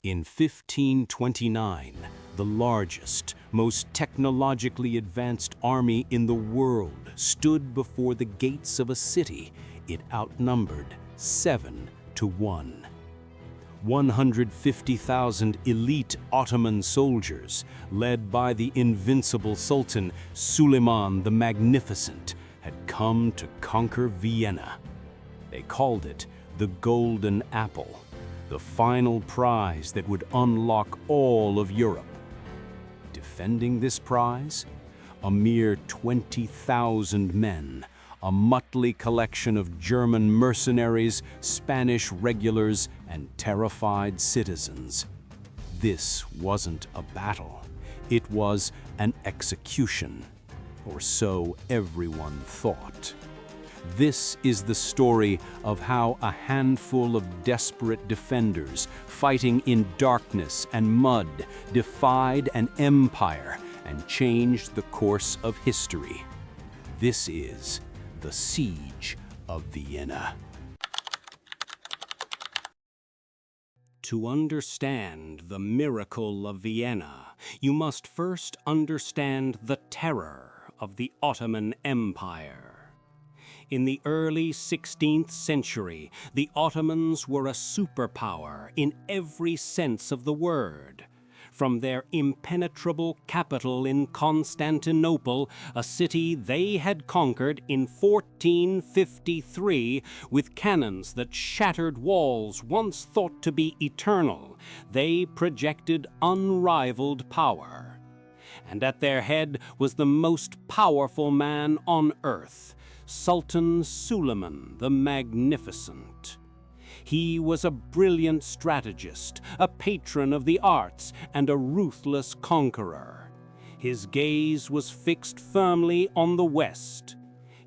In 1529, the largest, most technologically advanced army in the world stood before the gates of a city it outnumbered 7 to 1. 150,000 elite Ottoman soldiers, led by the invincible Sultan Suleiman the Magnificent, had come to conquer Vienna. They called it the Golden Apple, the final prize that would unlock all of Europe. Defending this prize, a mere 20,000 men, a motley collection of German mercenaries, Spanish regulars, and terrified citizens. This wasn't a battle. It was an execution, or so everyone thought. This is the story of how a handful of desperate defenders fighting in darkness and mud defied an empire and changed the course of history. This is the Siege of Vienna. To understand the miracle of Vienna, you must first understand the terror of the Ottoman Empire. In the early 16th century, the Ottomans were a superpower in every sense of the word. From their impenetrable capital in Constantinople, a city they had conquered in 1453 with cannons that shattered walls once thought to be eternal, they projected unrivaled power. And at their head was the most powerful man on earth, Sultan Suleiman the Magnificent. He was a brilliant strategist, a patron of the arts, and a ruthless conqueror. His gaze was fixed firmly on the west.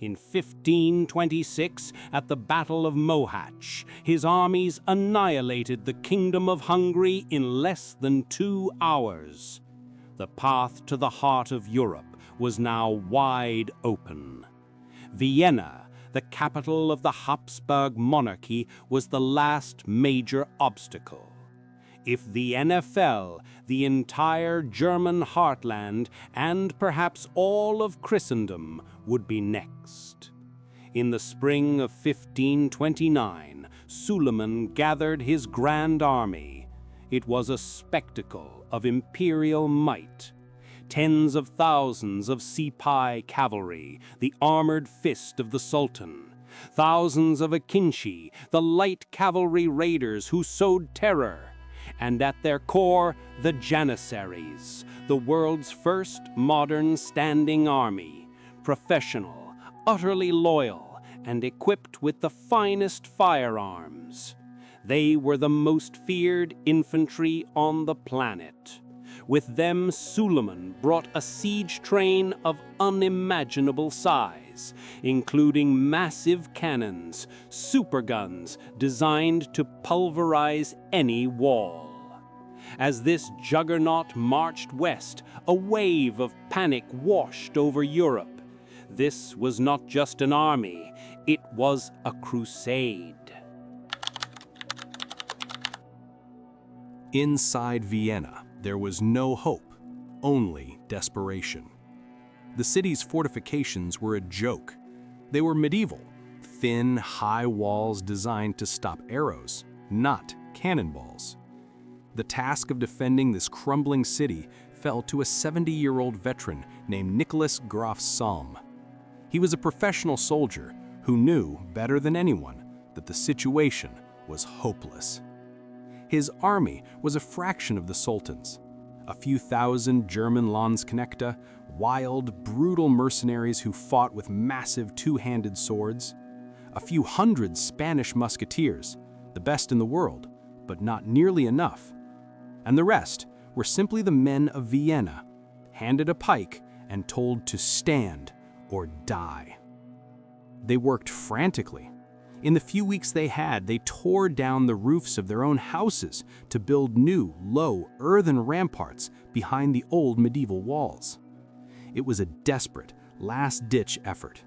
In 1526, at the Battle of Mohacs, his armies annihilated the Kingdom of Hungary in less than 2 hours. The path to the heart of Europe was now wide open. Vienna, the capital of the Habsburg monarchy, was the last major obstacle. If Vienna fell, the entire German heartland and perhaps all of Christendom would be next. In the spring of 1529, Suleiman gathered his grand army. It was a spectacle of imperial might. Tens of thousands of Sipahi cavalry, the armored fist of the Sultan. Thousands of Akinci, the light cavalry raiders who sowed terror. And at their core, the Janissaries, the world's first modern standing army. Professional, utterly loyal, and equipped with the finest firearms. They were the most feared infantry on the planet. With them, Suleiman brought a siege train of unimaginable size, including massive cannons, superguns designed to pulverize any wall. As this juggernaut marched west, a wave of panic washed over Europe. This was not just an army, it was a crusade. Inside Vienna, there was no hope, only desperation. The city's fortifications were a joke. They were medieval, thin, high walls designed to stop arrows, not cannonballs. The task of defending this crumbling city fell to a 70-year-old veteran named Nicholas Graf Salm. He was a professional soldier who knew, better than anyone, that the situation was hopeless. His army was a fraction of the Sultan's. A few thousand German Landsknechte, wild, brutal mercenaries who fought with massive two-handed swords. A few hundred Spanish musketeers, the best in the world, but not nearly enough. And the rest were simply the men of Vienna, handed a pike and told to stand or die. They worked frantically. In the few weeks they had, they tore down the roofs of their own houses to build new, low, earthen ramparts behind the old medieval walls. It was a desperate, last-ditch effort.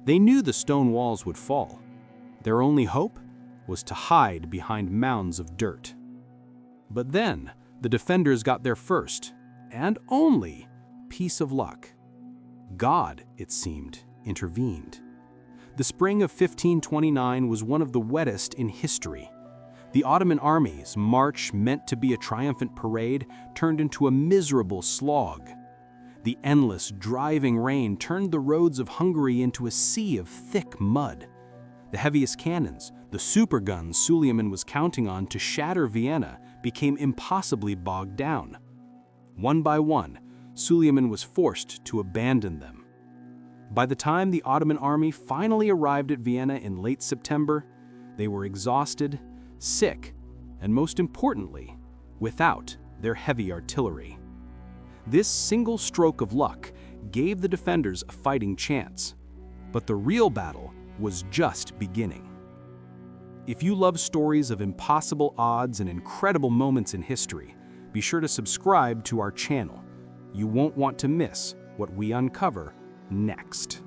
They knew the stone walls would fall. Their only hope was to hide behind mounds of dirt. But then, the defenders got their first, and only, piece of luck. God, it seemed, intervened. The spring of 1529 was one of the wettest in history. The Ottoman army's march, meant to be a triumphant parade, turned into a miserable slog. The endless, driving rain turned the roads of Hungary into a sea of thick mud. The heaviest cannons, the superguns Suleiman was counting on to shatter Vienna, became impossibly bogged down. One by one, Suleiman was forced to abandon them. By the time the Ottoman army finally arrived at Vienna in late September, they were exhausted, sick, and most importantly, without their heavy artillery. This single stroke of luck gave the defenders a fighting chance, but the real battle was just beginning. If you love stories of impossible odds and incredible moments in history, be sure to subscribe to our channel. You won't want to miss what we uncover next.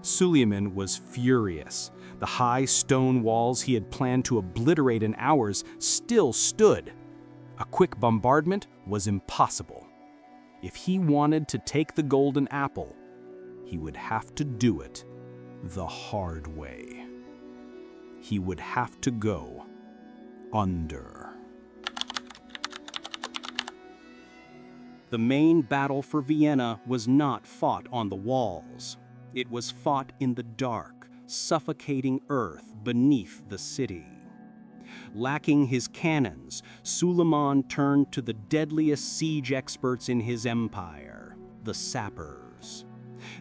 Suleiman was furious. The high stone walls he had planned to obliterate in hours still stood. A quick bombardment was impossible. If he wanted to take the golden apple, he would have to do it the hard way. He would have to go under. The main battle for Vienna was not fought on the walls. It was fought in the dark, suffocating earth beneath the city. Lacking his cannons, Suleiman turned to the deadliest siege experts in his empire, the sappers.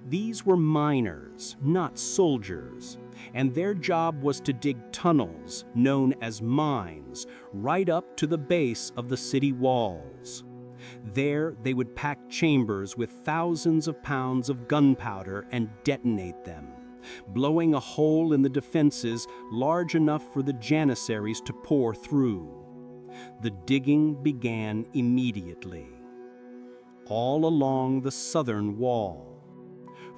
These were miners, not soldiers, and their job was to dig tunnels, known as mines, right up to the base of the city walls. There, they would pack chambers with thousands of pounds of gunpowder and detonate them, blowing a hole in the defenses large enough for the janissaries to pour through. The digging began immediately, all along the southern wall.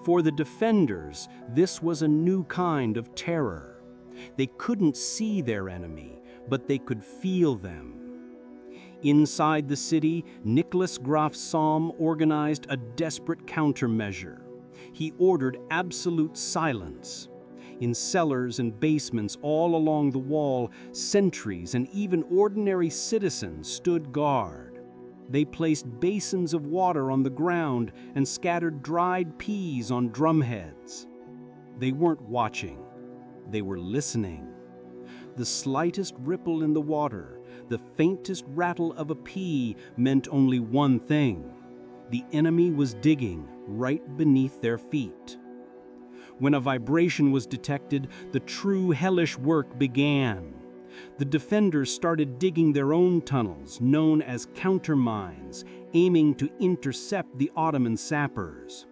For the defenders, this was a new kind of terror. They couldn't see their enemy, but they could feel them. Inside the city, Nicholas Graf Salm organized a desperate countermeasure. He ordered absolute silence. In cellars and basements all along the wall, sentries and even ordinary citizens stood guard. They placed basins of water on the ground and scattered dried peas on drumheads. They weren't watching. They were listening. The slightest ripple in the water, the faintest rattle of a pea meant only one thing. The enemy was digging right beneath their feet. When a vibration was detected, the true hellish work began. The defenders started digging their own tunnels, known as countermines, aiming to intercept the Ottoman sappers.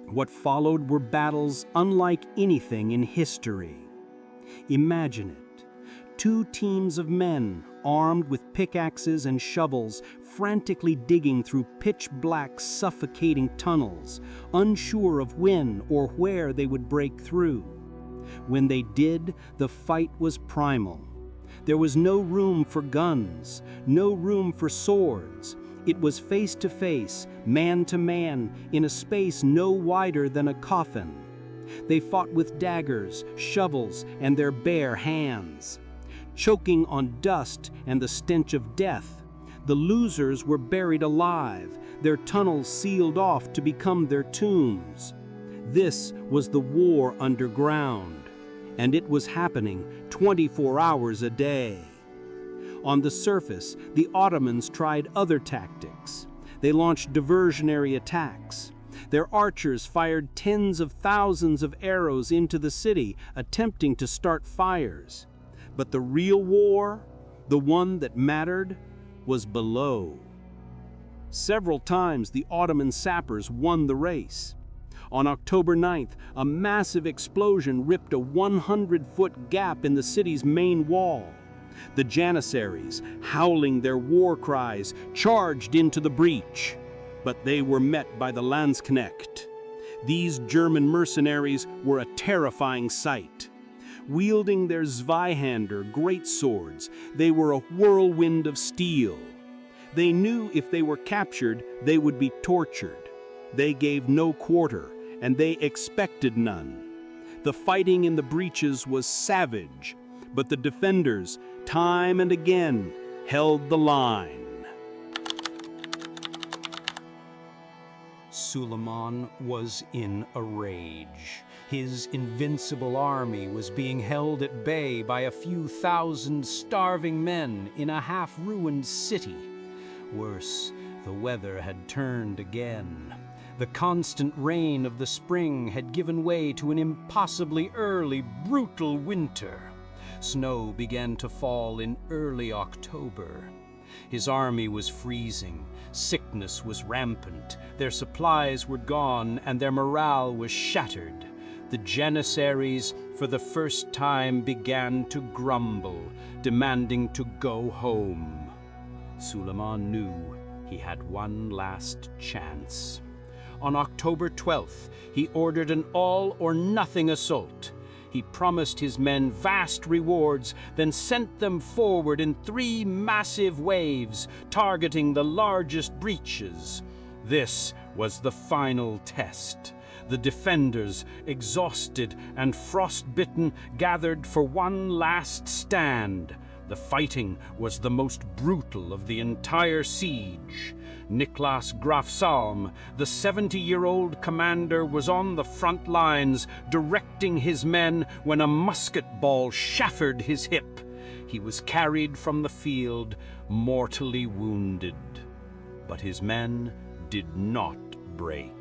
What followed were battles unlike anything in history. Imagine it. Two teams of men, armed with pickaxes and shovels, frantically digging through pitch-black, suffocating tunnels, unsure of when or where they would break through. When they did, the fight was primal. There was no room for guns, no room for swords. It was face to face, man to man, in a space no wider than a coffin. They fought with daggers, shovels, and their bare hands. Choking on dust and the stench of death, the losers were buried alive, their tunnels sealed off to become their tombs. This was the war underground, and it was happening 24 hours a day. On the surface, the Ottomans tried other tactics. They launched diversionary attacks. Their archers fired tens of thousands of arrows into the city, attempting to start fires. But the real war, the one that mattered, was below. Several times the Ottoman sappers won the race. On October 9th, a massive explosion ripped a 100-foot gap in the city's main wall. The janissaries, howling their war cries, charged into the breach. But they were met by the Landsknecht. These German mercenaries were a terrifying sight. Wielding their Zweihander great swords, they were a whirlwind of steel. They knew if they were captured, they would be tortured. They gave no quarter, and they expected none. The fighting in the breaches was savage, but the defenders, time and again, held the line. Suleiman was in a rage. His invincible army was being held at bay by a few thousand starving men in a half-ruined city. Worse, the weather had turned again. The constant rain of the spring had given way to an impossibly early, brutal winter. Snow began to fall in early October. His army was freezing, sickness was rampant, their supplies were gone, and their morale was shattered. The Janissaries, for the first time, began to grumble, demanding to go home. Suleiman knew he had one last chance. On October 12th, he ordered an all-or-nothing assault. He promised his men vast rewards, then sent them forward in 3 massive waves, targeting the largest breaches. This was the final test. The defenders, exhausted and frostbitten, gathered for one last stand. The fighting was the most brutal of the entire siege. Niklas Graf Salm, the 70-year-old commander, was on the front lines, directing his men when a musket ball shattered his hip. He was carried from the field, mortally wounded. But his men did not break.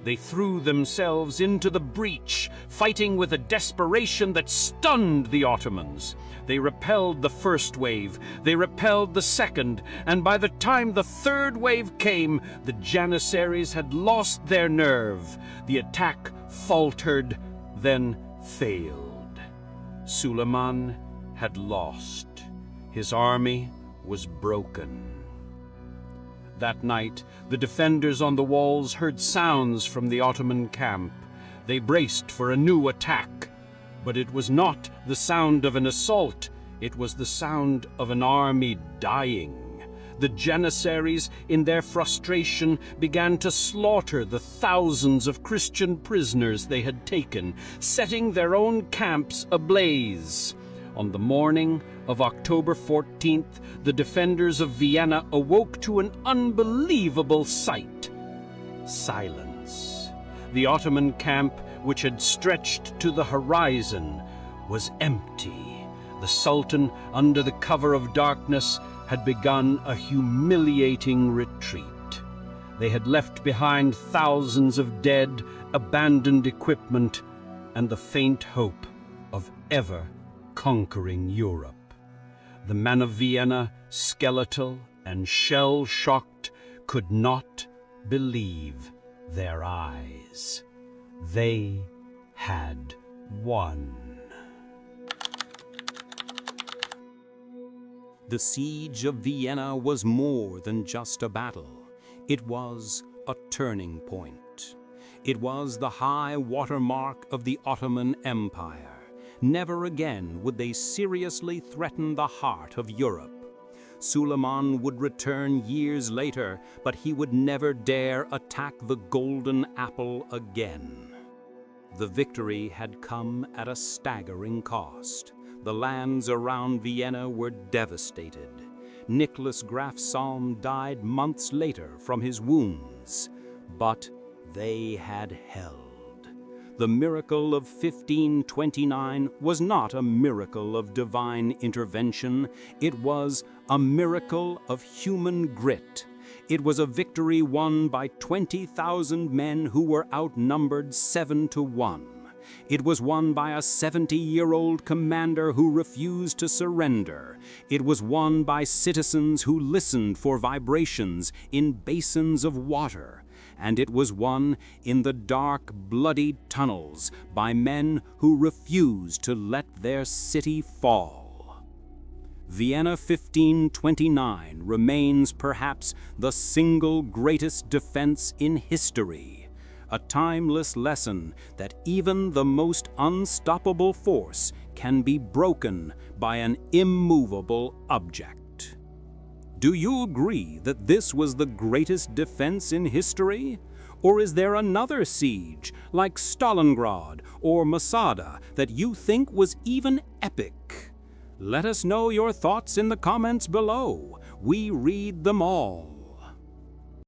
They threw themselves into the breach, fighting with a desperation that stunned the Ottomans. They repelled the first wave, they repelled the second, and by the time the third wave came, the Janissaries had lost their nerve. The attack faltered, then failed. Suleiman had lost. His army was broken. That night, the defenders on the walls heard sounds from the Ottoman camp. They braced for a new attack. But it was not the sound of an assault. It was the sound of an army dying. The Janissaries, in their frustration, began to slaughter the thousands of Christian prisoners they had taken, setting their own camps ablaze. On the morning of October 14th, the defenders of Vienna awoke to an unbelievable sight. Silence. The Ottoman camp, which had stretched to the horizon, was empty. The Sultan, under the cover of darkness, had begun a humiliating retreat. They had left behind thousands of dead, abandoned equipment, and the faint hope of ever conquering Europe. The men of Vienna, skeletal and shell-shocked, could not believe their eyes. They had won. The Siege of Vienna was more than just a battle. It was a turning point. It was the high watermark of the Ottoman Empire. Never again would they seriously threaten the heart of Europe. Suleiman would return years later, but he would never dare attack the golden apple again. The victory had come at a staggering cost. The lands around Vienna were devastated. Niklas Graf Salm died months later from his wounds, but they had held. The miracle of 1529 was not a miracle of divine intervention. It was a miracle of human grit. It was a victory won by 20,000 men who were outnumbered 7-1. It was won by a 70-year-old commander who refused to surrender. It was won by citizens who listened for vibrations in basins of water. And it was won in the dark, bloody tunnels by men who refused to let their city fall. Vienna 1529 remains perhaps the single greatest defense in history, a timeless lesson that even the most unstoppable force can be broken by an immovable object. Do you agree that this was the greatest defense in history? Or is there another siege, like Stalingrad or Masada, that you think was even epic? Let us know your thoughts in the comments below. We read them all.